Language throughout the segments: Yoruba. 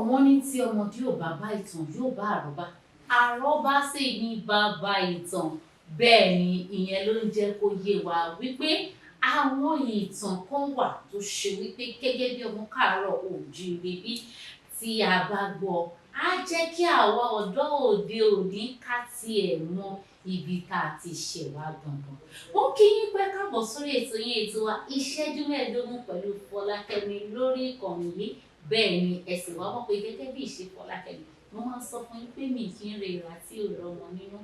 wọ́n ní tí ọmọdé ò bá bá ìtàn yóò bá àrọ́bá, àrọ́bá sì ní bàbá ìtàn. Bẹ́ẹ̀ ni ìyẹn ló ń jẹ́ kó yé wa wípé àwọn ìtàn kan wà tó ṣe wípé gẹ́gẹ́ bí ọmọ káàárọ̀ oòjíire bí tí a bá gbọ́ á jẹ́ kí àwa ọ̀dọ́ òde òní ká tiẹ̀ mọ ibi tá a ti ṣẹ̀ wá gangan. Ó kí yín pé káàbọ̀ sórí ètò yín, ètò wa ìṣẹ́jú mẹ́ẹ̀ẹ́dógún pẹ̀lú Fọlákẹ́mi lórí ìkànnì yìí. Bẹ́ẹ̀ ni ẹ̀sìn wa mọ̀ pé gẹ́gẹ́ bí ìṣe Fọlákẹ́mi mo máa ń sọ fún yín pé mi kì í re ìrà tí ò rọmọ nínú.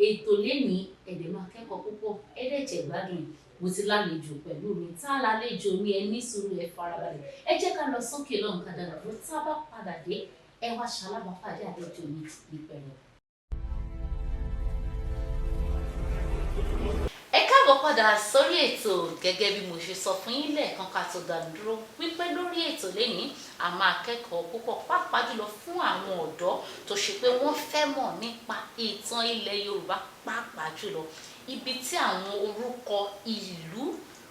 Ètò lénìí ẹ̀dẹ̀ máa kẹ́kọ̀ọ́ púpọ̀, ẹ̀dẹ̀jẹ̀ gbádùn. Mo ti lálejò pẹ̀lú mi, tá a lálejò mi, ẹ ní sùúrù, ẹ farabalẹ̀. Ẹ jẹ́ ká lọ sókè lọ́hùn ká dára bó tá a bá padà dé ẹ wá ṣalábàápàdé àlejò mi ní pẹ̀lú. Ẹ káàbọ̀ padà sórí ètò. Gẹ́gẹ́ bí mo ṣe sọ fún yín lẹ́ẹ̀kan ká tó dá dúró wípé lórí ètò lénìí a máa kẹ́kọ̀ọ́ púpọ̀, pàápàá jùlọ fún àwọn ọ̀dọ́ tó ṣe pé wọ́n fẹ́ mọ̀ nípa ìtàn ilẹ̀ Yorùbá, pàápàá jùlọ ibi tí àwọn orúkọ ìlú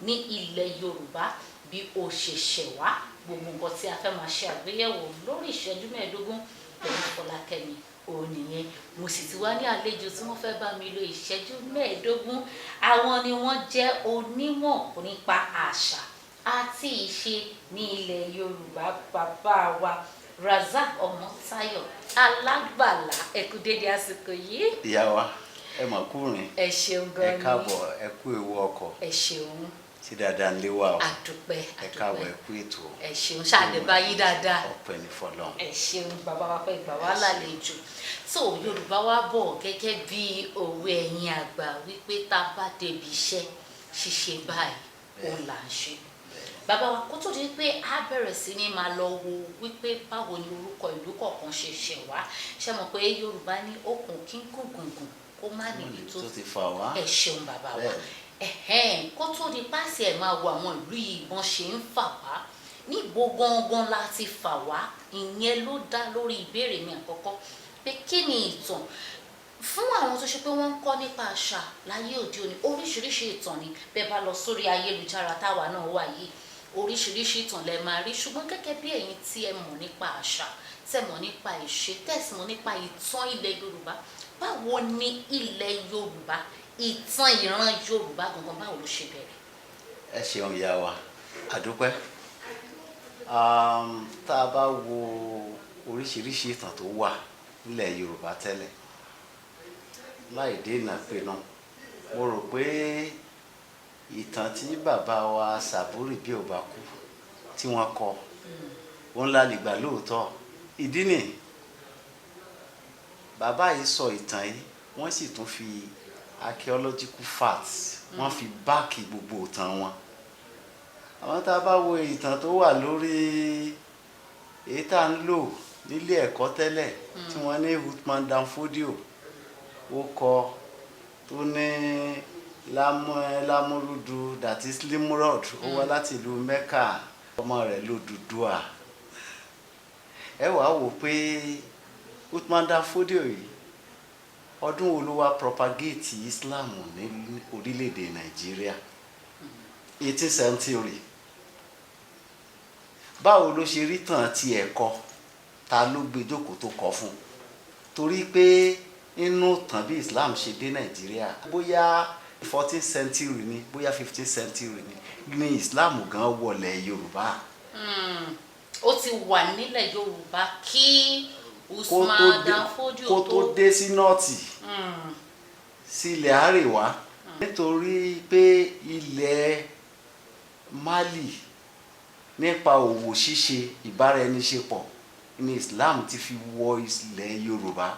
ní ilẹ̀ Yorùbá bí ó ṣe ṣẹ̀ wá. Gbogbo nǹkan tí a fẹ́ máa ṣe àgbéyẹ̀wò lórí ìṣẹ́jú mẹ́ẹ̀ẹ́dógún pẹ̀lú Fọlákẹ́mi òun nìyẹn. Mo sì ti wá ní àlejò tí wọ́n fẹ́ bá mi lo ìṣẹ́jú mẹ́ẹ̀ẹ́dógún. Àwọn ni wọ́n jẹ́ onímọ̀ nípa àṣà àti ìṣe ní ilẹ̀ Yorùbá. Bàbá wa Razak Ọmọ́táyọ̀ Alágbàlá, ẹ kú dédé àsìkò yìí. Ìyá wa ẹ mà kú rìn. Ẹ ṣeun gan ni. Ẹ káàbọ̀, ẹ kú ewu ọkọ̀. Ẹ ṣeun. Tí dáadáa ń lé wa o. Àdúpẹ́. Ẹ káàbọ̀, ẹ kú ètò. Ẹ ṣeun, ṣáàdé bá yí dáadáa. Ọpẹ́ ní fọ́lọ́run. Ẹ ṣeun bàbá wa pé ìgbà wa lálejò. So Yorùbá wa bọ̀ gẹ́gẹ́ bí òwe ẹ̀yin àgbà wípé tá a bá débi iṣẹ́ ṣíṣe báyìí òun là ń ṣe. Bàbá wa kó tó di pé a bẹ̀rẹ̀ sí ní máa lọ wo wípé báwo ni orúkọ ìlú kọ̀ọ̀kan ṣe ṣẹ̀ wá. Ṣé mọ̀ pé Yorùbá ní okùn kí ń gùn gùngùn kó má níbi tó ti fà wá. Ẹ ṣeun bàbá wa. Kó tó di pàṣẹ ẹ̀ máa wo àwọn ìlú yìí bọ́n ṣe ń fà wá, níbo gangan la ti fà wá. Ìyẹn ló dá lórí ìbéèrè mi àkọ́kọ́ pé kí ni ìtàn fún àwọn tó ṣe pé wọ́n ń kọ́ nípa àṣà láyé òde òní. Oríṣiríṣi ìtàn ni bẹ́ẹ̀ bá lọ sórí ayélujára táwa náà wà yìí, oríṣiríṣi ìtàn lẹ máa rí. Ṣùgbọ́n gẹ́gẹ́ bí ẹ̀yin tí ẹ mọ̀ nípa àṣà, tẹ́ mọ̀ nípa ìṣe, tẹ́sí mọ̀ nípa ìtàn ilẹ̀ Yorùbá, báwo ni ilẹ̀ Yorùbá, ìtàn ìran Yorùbá gangan báwo ló ṣe bẹ̀rẹ̀? Ẹ ṣeun ìyá wa, àdúpẹ́. Tá a bá wo oríṣiríṣi ìtàn tó wà nílẹ̀ Yorùbá tẹ́lẹ̀, láì dènà pinnu, mo rò pé ìtàn tí bàbá wa Sàbúrì bí ò bá kú tí wọ́n kọ òun la lè gbà lóòótọ́. Ìdí nì bàbá yìí sọ ìtàn yìí, wọ́n sì tún fi archaeological facts wọ́n fi báàkì gbogbo ìtàn wọn. Àwọn tá a bá wo ìtàn tó wà lórí èyí tá ń lò nílé ẹ̀kọ́ tẹ́lẹ̀ tí wọ́n ní Uthman Dan Fodio ó kọ tó ní Lámúrúdù, that is Limrod, ó wá láti ìlú Mẹ́kà, ọmọ rẹ̀ l'Odùduwà. Ẹ wàá wò pé Uthman Dan Fodio yìí ọdún wo ló wá propagate Islam ní orílẹ̀-èdè Nàìjíríà? 18th century. Báwo ló ṣe rí tàn ti ẹ̀kọ́? Ta ló gbé jókòó tó kọ fún? Torí pé inú tàn bí Islam ṣe dé Nàìjíríà, bóyá 14th century ni, bóyá 15th century ni Islam gan wọlẹ̀ Yorùbá. Ó ti wà nílẹ̀ Yorùbá kí Uthman Dan Fodio kó tó dé sí nọ́ọ̀tì, sí ilẹ̀ àríwá. Nítorí pé ilẹ̀ Mali nípa òwò ṣíṣe, ìbáraẹniṣepọ̀ ní Islam ti fi wọ ilẹ̀ Yorùbá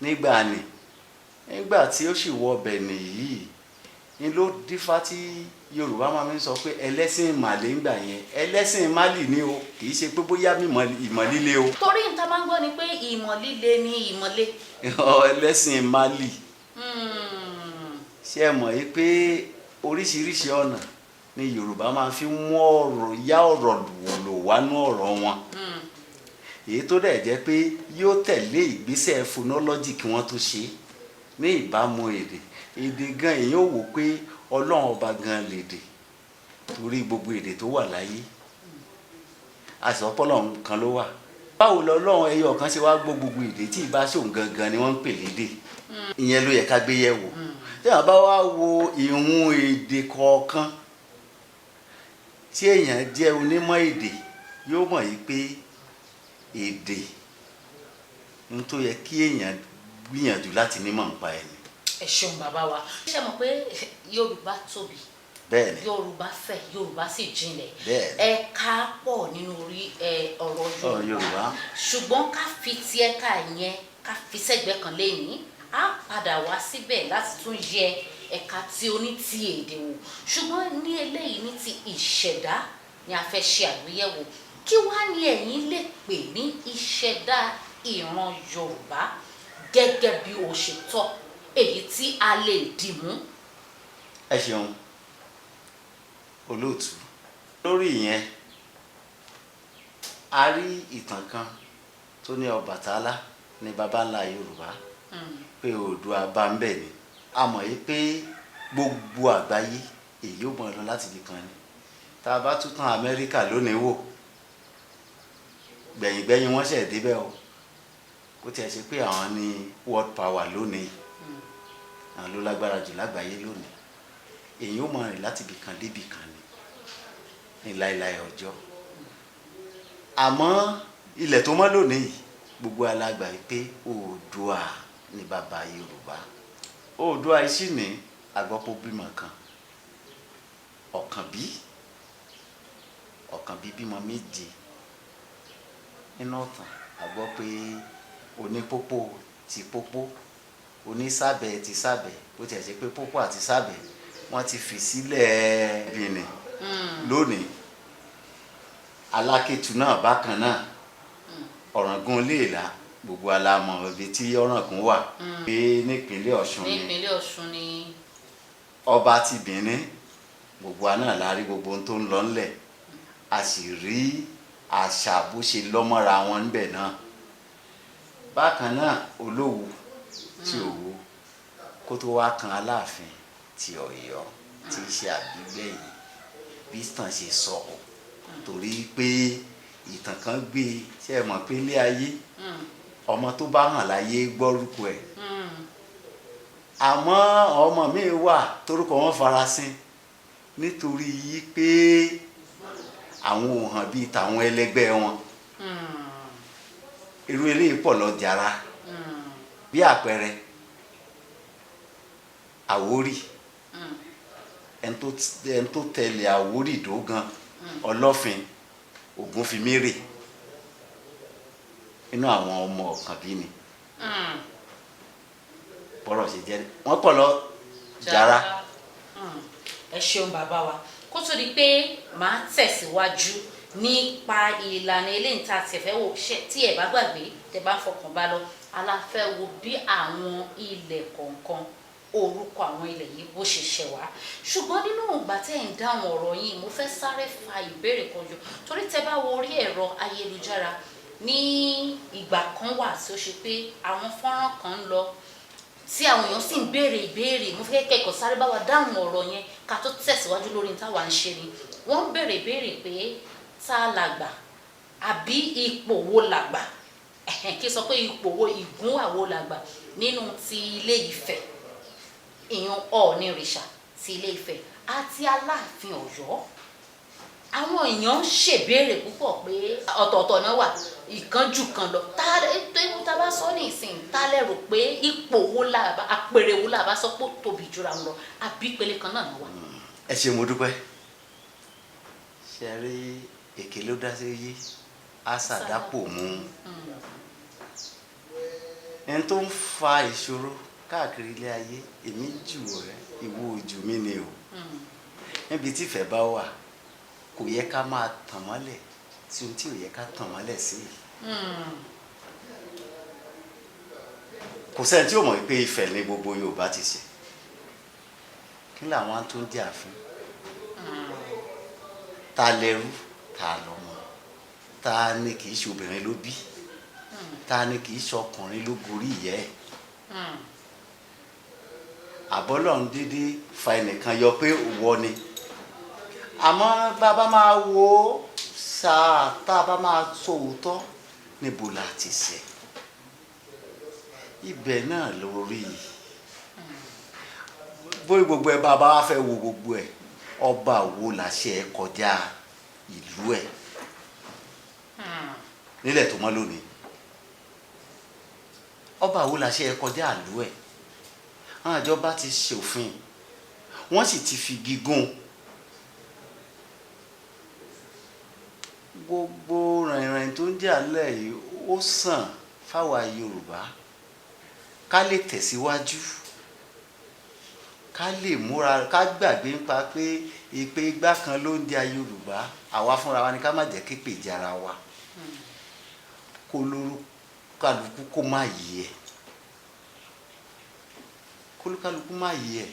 nígbà tí ó sì wọ Benin yìí ni ló dífá tí Yorùbá máa ń sọ pé ẹlẹ́sìn Màlé ń gbà yẹn, ẹlẹ́sìn Mali ni o, kì í ṣe pé bóyá ìmọ̀ líle o. Torí níta máa ń gbọ́ ni pé ìmọ̀ líle ni ìmọ̀le. Ẹlẹ́sìn Mali. Ṣé ẹ mọ̀ yìí pé oríṣiríṣi ọ̀nà ni Yorùbá máa fi mú ọ̀rọ̀ lò wánú ọ̀rọ̀ wọn. Èyí tó dẹ̀ jẹ́ pé yóò tẹ̀lé ìgbésẹ̀ phonology kí wọ́n tó ṣe ní ìbámu èdè gan. Èyàn ò wò pé Ọlọ́run ọba gan lèdè, torí gbogbo èdè tó wà láyé àsọpọ̀lọ̀ kan ló wà. báwo lọ́lọ́run ẹyọ kan ṣe wá gbọ́ gbogbo èdè tí ìbá ṣòun gangan ni wọ́n ń pè lédè ìyẹn ló yẹ ká gbé yẹ̀ wò tí wọ́n bá wá wo ìhun èdè kọ̀ọ̀kan tí èèyàn jẹ́ onímọ̀ èdè yóò mọ̀ yìí pé èdè ń tó yẹ kí èèyàn gbìyànjú láti nímọ̀ nípa ẹni. ẹ ṣeun bàbá wa ṣe mọ̀ pé Yorùbá tóbi bẹ́ẹ̀ni Yorùbá fẹ̀ Yorùbá sì jinlẹ̀ bẹ́ẹ̀ni ẹ̀ka pọ̀ nínú orí ọ̀rọ̀ Yorùbá ṣùgbọ́n ká fi ti ẹ̀ka yẹn ká fi sẹ́gbẹ̀ẹ́ kan lẹ́yìn á padà wá síbẹ̀ láti tún yẹ ẹ̀ka tí ó ní ti èdè wò ṣùgbọ́n ní eléyìí ní ti ìṣẹ̀dá ni a fẹ́ ṣe àgbéyẹ̀wò kí wá ni ẹ̀yin lè pè ní ìṣẹ̀dá ìran Yorùbá gẹ́gẹ́ bí ó ṣe tọ́ èyí tí a lè dìmú. ẹ ṣeun olóòtú lórí ìyẹn a rí ìtàn kan tó ní Ọbàtálá ní baba ńlá Yorùbá pé Oòduà bá ń bẹ̀ ni a mọ̀ yí pé gbogbo àgbáyé èyí ò mọ̀ lọ láti ibì kan ni tá a bá tún tàn Amẹ́ríkà lónìí wò gbẹ̀yìngbẹ̀yìn wọ́n ṣẹ̀ débẹ̀ o ó tiẹ̀ ṣe pé àwọn ní world power lónìí àwọn ló lágbára jù lágbàáyé lónìí èyí ò mọ̀ rìn láti ibì kan débì kan ni ní láéláé ọjọ́ àmọ́ ilẹ̀ tó mọ́ lónìí gbogbo alágbà yìí pé Oòduà ni bàbá Yorùbá Oòduà yìí sì ní àgbọ̀pọ̀ bímọ kan Ọ̀kànbí bímọ méje nínú ọ̀tàn àgbọ̀ pé onípópó ti pópó onísàbẹ̀ ti sàbẹ̀ bó tiẹ̀ ṣe pé pópó àti sàbẹ̀ wọ́n ti fi sílẹ̀ Bìnì lónìí Alákétu náà bákan náà Ọ̀ràngún Iléèlá gbogbo alamọ̀ ibi tí Ọ̀ràngún wà pé nípínlẹ̀ Ọ̀ṣun ni ọba ti Bìnì gbogbo àná la rí gbogbo ohun tó ń lọ ńlẹ̀ a sì rí àṣà bó ṣe lọ́mọ́ra wọn níbẹ̀ náà bákan náà Olówu ti Òwu kó tó wá kan Aláàfin ti Ọ̀yọ́ tí í ṣe àbígbẹ̀yìn bí ìtàn ṣe sọ torí pé ìtàn kan gbé ṣe é mọ̀ pé ilé ayé ọmọ tó bá hàn láyé gbọ́rúkọ ẹ̀ àmọ́ ọmọ mi wà torúkọ wọn farasin nítorí yí pé àwọn ò hàn bíi tàwọn ẹlẹgbẹ́ wọn irú eléyìí pọ̀ lọ jàrá bí àpẹẹrẹ Àwórì ẹni tó tẹ̀lé Àwórì dógan Ọlọ́fin Ògúnfimírè inú àwọn ọmọ Ọ̀kànbí ni bọ́rọ̀ ṣe jẹ́ wọ́n pọ̀ lọ jàrá. ẹ ṣeun bàbá wa kó tó di pé màá tẹ̀síwájú nípa ìlànà eléyìí tá a ti fẹ́ wò tí ẹ bá gbàgbé tẹ bá fọkàn bá lọ aláfẹ́ wo bí àwọn ilẹ̀ kọ̀ọ̀kan orúkọ àwọn ilẹ̀ yìí bó ṣe ṣẹ̀ wá ṣùgbọ́n nínú ìgbà tẹ́ ẹ̀ ń dáhùn ọ̀rọ̀ yìí mo fẹ́ sáré fa ìbéèrè kan jọ torí tẹ bá wo orí ẹ̀rọ ayélujára ní ìgbà kan wà tí ó ṣe pé àwọn fọ́nrán kan ń lọ tí àwọn èèyàn sì ń béèrè ìbéèrè mo fẹ́ kẹ́kọ̀ọ́ sáré bá wa dáhùn ọ̀rọ̀ yẹn ká tó tẹ̀síwájú lórí táwa ń ṣe ni wọ́n ń béèrè ìbéèrè pé tá làgbà àbí ipò wo làgbà kí sọ pé ipò wo ìgún àwo làgbà nínú ti Ilé Ifẹ̀ ìyẹn Ọ̀ọ̀nìrìṣà ti Ilé Ifẹ̀ àti Aláàfin Ọ̀yọ́ àwọn èèyàn ń ṣèbéèrè púpọ̀ pé ọ̀tọ̀ọ̀tọ̀ náà wà ìkánjú kan lọ tá a bá sọ ní ìsìn tá lérò pé ipò wo làbá àpèrè wo làbá sọ pé ó tóbi jura wọn lọ àbí ìpele kan náà wà. ẹ ṣé mo dúpẹ́ ṣe rí èké ló dá sí yí àṣàdápò mú ẹni tó ń fa ìṣòro káàkiri ilé ayé èmi jù rẹ ìwọ ojú mi ni o níbi tí ìfẹ́ bá wà kò yẹ ká máa tàn mọ́lẹ̀ tí ohun tí ò yẹ ká tàn mọ́lẹ̀ sí kò sẹ́ni tí ò mọ̀ pé ìfẹ́ ní gbogbo Yorùbá ti ṣe kí làwọn tó ń jà fún ta lẹ́rú ta lọ́mọ ta ni kì í ṣe obìnrin ló bí ta ni kì í ṣe ọkùnrin ló gorí ìyẹ́ ẹ̀ àbọ́lọ̀ ń dédé fa ẹnìkan yọ pé òwò ni àmọ́ bàbá máa wo sáà tá a bá máa sọ òótọ́ níbo la ti ṣẹ̀ ibẹ̀ náà lórí bóyá gbogbo ẹ bàbá wa fẹ́ wo gbogbo ẹ ọba wo làṣẹ kọjá ìlú ẹ nílẹ̀ tó mọ́ lónìí ọba wo làṣẹ kọjá ìlú ẹ àwọn ìjọba ti ṣòfin wọ́n sì ti fi gígùn gbogbo rìnrìn tó ń jà lẹ̀ yìí ó sàn fáwa Yorùbá ká lè tẹ̀síwájú ká lè múra ká gbàgbé nípa pé ìpè igbá kan ló ń di Yorùbá àwa fúnra wa ni ká má jẹ́ képe ìjára wa kó lórúkálukú kó má yí ẹ kólúkálukú má yí ẹ.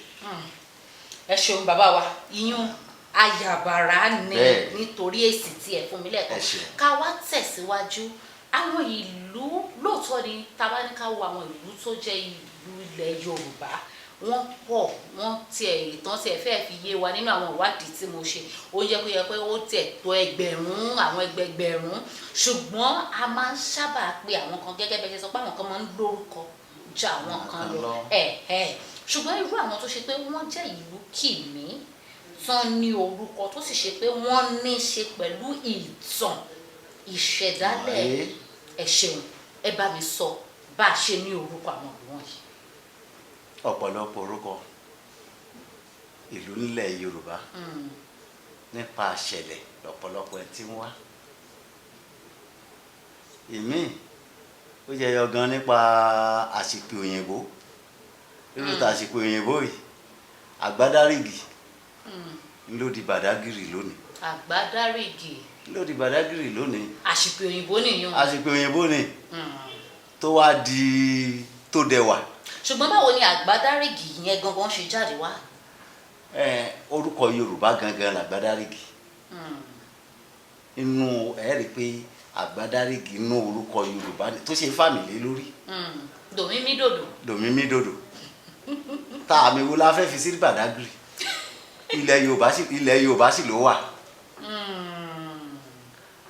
ẹ ṣeun bàbá wa iyún ayàbàrá ni nítorí èsì tí ẹ fún mi lẹ́ẹ̀kan ká wá tẹ̀síwájú àwọn ìlú lóòótọ́ ni tá bá ní ká wo àwọn ìlú tó jẹ́ ìlú ilẹ̀ Yorùbá wọ́n pọ̀ wọ́n tiẹ̀ ìtàn tiẹ̀ fẹ́ẹ́ fi yé wa nínú àwọn ìwádìí tí mo ṣe ó yẹ pé ó tiẹ̀ tó ẹgbẹ̀rún àwọn ẹgbẹ̀gbẹ̀rún ṣùgbọ́n a máa ń sábà pe àwọn kan gẹ́gẹ́ bẹ́ẹ̀ ṣe sọ pé àwọn kan máa ń lórúkọ ju àwọn kan lọ ṣùgbọ́n irú àwọn tó ṣe pé wọ́n jẹ́ ìlú kìíní tán ní orúkọ tó sì ṣe pé wọ́n ní í ṣe pẹ̀lú ìtàn ìṣẹ̀dálẹ̀ ẹ ṣeun ẹ bá mi sọ bá a ṣe ní orúkọ àwọn ìlú wọ̀nyí. ọ̀pọ̀lọpọ̀ orúkọ ìlú nílẹ̀ Yorùbá nípa àṣẹlẹ̀ lọ́pọ̀lọpọ̀ ẹ̀ tí ń wá ìmí ó jẹyọ gan nípa àsìkò òyìnbó irú ta àsìkò òyìnbó yìí Àgbádárìgì ló di Bàdágìrì lónìí. Àgbádárìgì ló di Bàdágìrì lónìí. àsìkò òyìnbó nìyẹn. àsìkò òyìnbó ni tó wá di tó dẹwà. ṣùgbọ́n báwo ni Àgbádárìgì yẹn gangan ṣe jáde wá. orúkọ Yorùbá gangan l'Àgbádárìgì inú ẹ rí i pé Àgbádárìgì inú orúkọ Yorùbá tó ṣe fàmìlì lórí. dòmímídòdò. dòmímídòdò tá àmì wo la fẹ́ fi sí Bàdágìrì ilẹ̀ Yorùbá sì ló wà.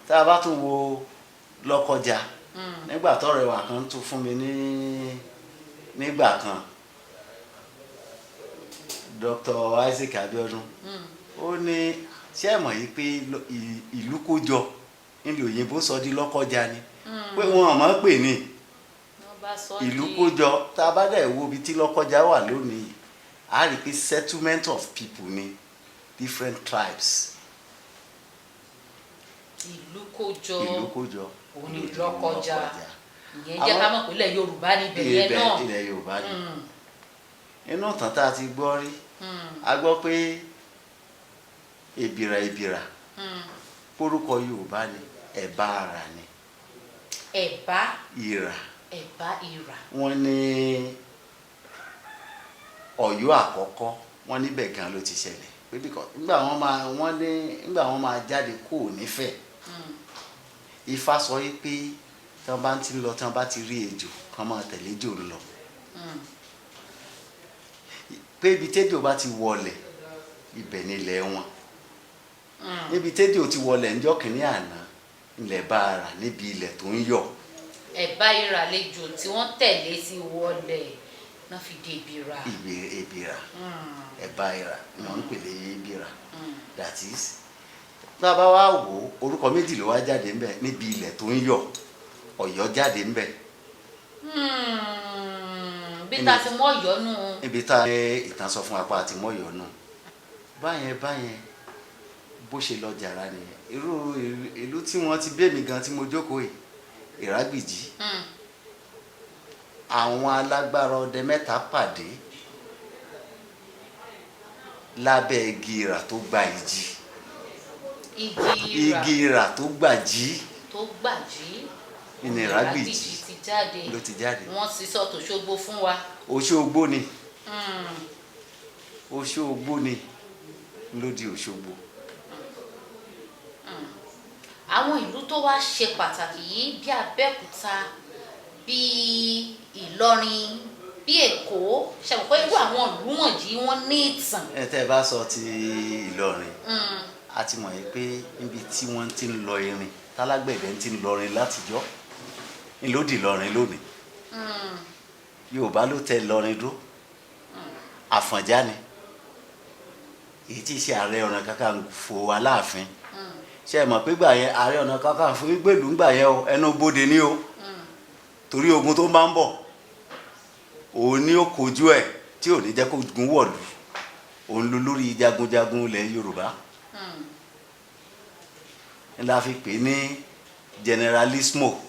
tá a bá tún wo Lọ́kọjà nígbà tọ́rẹ̀ wà kan tún fún mi nígbà kan Dr. Isaac Abiodun ó ní ṣé ẹ mọ̀ yìí pé ìlú kójọ nílùú òyìnbó sọ di Lọ́kọjà ni pé wọn ò mọ̀ pè ní ìlú kójọ tá a bá dẹ̀ wo ibi tí Lọ́kọjà wà lónìí a rí i pé settlement of people ni different tribes. ìlú kójọ òun ni Lọ́kọjà ìyẹn jẹ́ ká mọ̀ pé ilẹ̀ Yorùbá níbẹ̀ yẹn náà. ilẹ̀ Yorùbá ni inú ìtàn tá a ti gbọ́ rí a gbọ́ pé èbìrà orúkọ Yorùbá ni ẹ̀bá ara ni. ẹ̀bá ìrà. wọ́n ní Ọ̀yọ́ àkọ́kọ́ wọ́n níbẹ̀ gan ló ti ṣẹlẹ̀ pé nígbà wọ́n máa jáde kó nífẹ̀ẹ́ Ifá sọ yìí pé tí wọ́n bá ti lọ tí wọ́n bá ti rí ejò kán máa tẹ̀lé ejò lọ pé ibi tẹ́jọ́ bá ti wọlẹ̀ ibẹ̀ nílẹ̀ wọn níbi tẹ́jọ́ ti wọlẹ̀ ńjọ́ kìíní àná ilẹ̀ bá ara níbi ilẹ̀ tó ń yọ̀. ẹ̀bá ìrà àlejò tí wọ́n tẹ̀lé sí wọlẹ̀ náà fi di ìbìrà. ìbìrà ẹ̀bá ìrà ni wọ́n ń pèlè ìbìrà that is tá a bá wá wò ó orúkọ méjì ló wá jáde ńbẹ̀ níbi ilẹ̀ tó ń yọ̀ Ọ̀yọ́ jáde ńbẹ̀. bí ta ti mọ Ọ̀yọ́ nù. ibi tá ìtàn sọ fún apá àti mọ Ọ̀yọ́ nù báyẹn bó ṣe lọ jàrá nìyẹn irú ìlú tí wọ́n ti bẹ́ mi gan tí mo jókòó yìí Ìrágbìjí àwọn alágbára ọdẹ mẹ́ta pàdé lábẹ́ igi ìrà tó gba ìjì. igi ìrà tó gbàjí. ní Ìrágbìjí ló ti jáde. wọ́n sì sọ tòṣogbo fún wa. Òṣogbo ni Òṣogbo ni ló di Òṣogbo. àwọn ìlú tó wá ṣe pàtàkì yìí bí Abẹ́òkúta bí Ìlọrin bí Èkó ṣàpèpọ̀ irú àwọn ìlú wọ̀nyí wọ́n ní ìtàn. tẹ́ ẹ bá sọ ti Ìlọrin a ti mọ̀ yìí pé níbi tí wọ́n ti ń lọ irin tálágbẹ̀dẹ ti ń lọ irin látijọ́ ńlódì lọrin lónìí Yorùbá ló tẹ lọrin dúró Àfọ̀njá ni èyí tí í ṣe Ààrẹ Ọ̀nà Kakanfò Aláàfin ṣe é mọ̀ pé gbà yẹn Ààrẹ Ọ̀nà Kakanfò gbèlú ńgbà yẹn o ẹnu bodè ní o torí ogun tó máa ń bọ̀ òun ni ó kojú ẹ̀ tí ò ní jẹ́ kó gun wọ̀lú òun ló lórí jagunjagun ilẹ̀ Yorùbá ńlá fi pè ní generalismo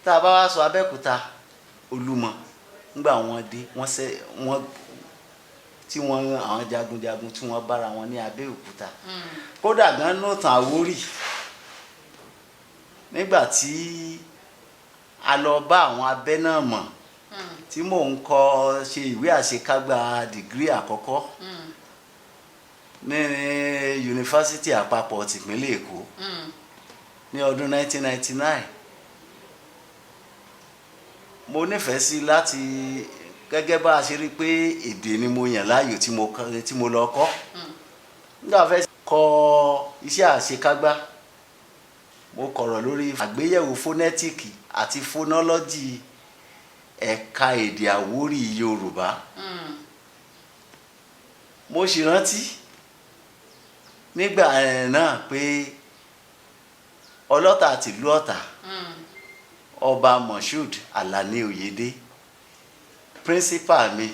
tá a bá wá sọ Abẹ́òkúta Olúmọ ńgbà wọ́n dé wọ́n tí wọ́n àwọn jagunjagun tí wọ́n bára wọn ní Abẹ́òkúta kódà gan náà tàn Àwórì nígbà tí a lọ bá àwọn abẹ́ náà mọ̀ tí mò ń ṣe ìwé àṣekágbá dìgírì àkọ́kọ́ ní yunifásitì àpapọ̀ tìpínlẹ̀ Èkó ní ọdún 1999 mo nífẹ̀ẹ́ sí láti gẹ́gẹ́ bá a ṣe rí pé èdè ni mo yàn láàyò tí mo lọ kọ́ nígbà fẹ́ kọ iṣẹ́ àṣekágbá mo kọ̀rọ̀ lórí àgbéyẹ̀wò fónẹ́tìkì àti fónọ́lọ́jì ẹ̀ka èdè Àwórì Yorùbá mo sì rántí nígbà náà pé ọlọ́tà tìlú Ọ̀tà Ọba Moshood Alani Oyèdé principal mi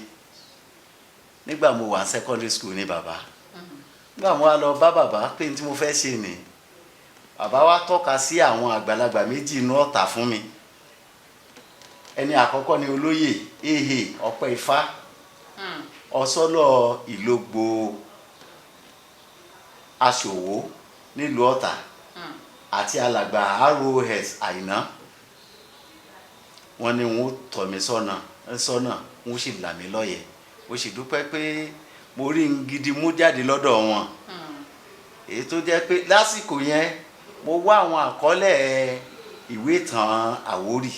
nígbà mo wà secondary school ní bàbá nígbà mo wá lọ bá bàbá pé tí mo fẹ́ ṣe ni bàbá wa tọ́ka sí àwọn àgbàlagbà méjì inú Ọ̀tà fún mi ẹni àkọ́kọ́ ni olóyè Ehe Ọpẹ́ Ifá Ọ̀ṣọ́lọ̀ Ìlógbò Aṣòwò nílùú Ọ̀tà àti alàgbà ROS Àìná wọ́n ní wọ́n tọ́ mi sọ́nà wọ́n sì là mí lọ́yẹ̀ mo sì dúpẹ́ pé mo rí n gidi mú jáde lọ́dọ̀ wọn èyí tó jẹ́ pé lásìkò yẹn mo wá àwọn àkọọ́lẹ̀ ìwé ìtàn Àwórì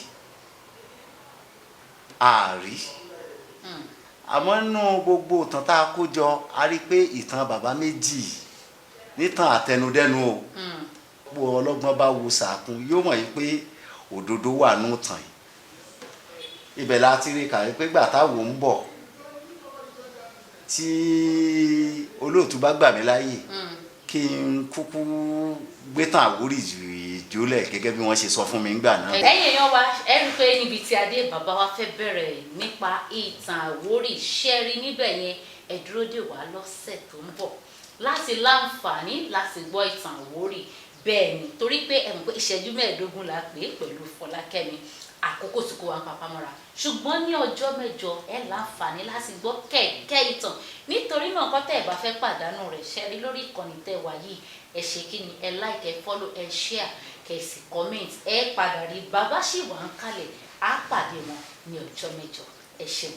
àárí àmọ́ nínú gbogbo ìtàn tá a kó jọ a rí pé ìtàn bàbá méjì nítàn àtẹnudẹ́nu o bó ọlọ́gbọ́n bá wo sàkún yóò mọ̀ yìí pé òdodo wà nù tàn yìí ibẹ̀ la ti rí kàwé pé gbà táwo ń bọ̀ tí olóòtú bá gbà mí láàyè kí n kúkú gbé tàn Àwórì ìjólẹ̀ gẹ́gẹ́ bí wọ́n ṣe sọ fún mi ńgbà náà. ẹ̀yin èèyàn wa ẹ rí i pé níbi tí adé bàbá wa fẹ́ bẹ̀rẹ̀ nípa ìtàn Àwórì ṣẹ́rí níbẹ̀ yẹn ẹ dúró dè wá lọ́sẹ̀ tó ń bọ̀ láti láǹfààní láti gbọ́ ìtàn Àwórì bẹ́ẹ̀ ni torí pé ẹ mọ̀ pé ìṣẹ́jú 15 la pè é pẹ̀lú Fọlákẹ́mi àkókò tí kò wá papá mọ́ra ṣùgbọ́n ní ọjọ́ mẹ́jọ ẹ láǹfààní láti gbọ́ kẹ̀kẹ́ ìtàn nítorí náà kọ́ tẹ́ ẹ bá fẹ́ pàdánù rẹ̀ ṣẹ́rí lórí ìkànnì tẹ́ wà yìí ẹ ṣe kí ni ẹ like ẹ follow ẹ share kẹ́ sì comment ẹ padà rí bàbá ṣì wà ń kalẹ̀ á pàdé wọn ní ọjọ́ mẹ́jọ ẹ ṣeun.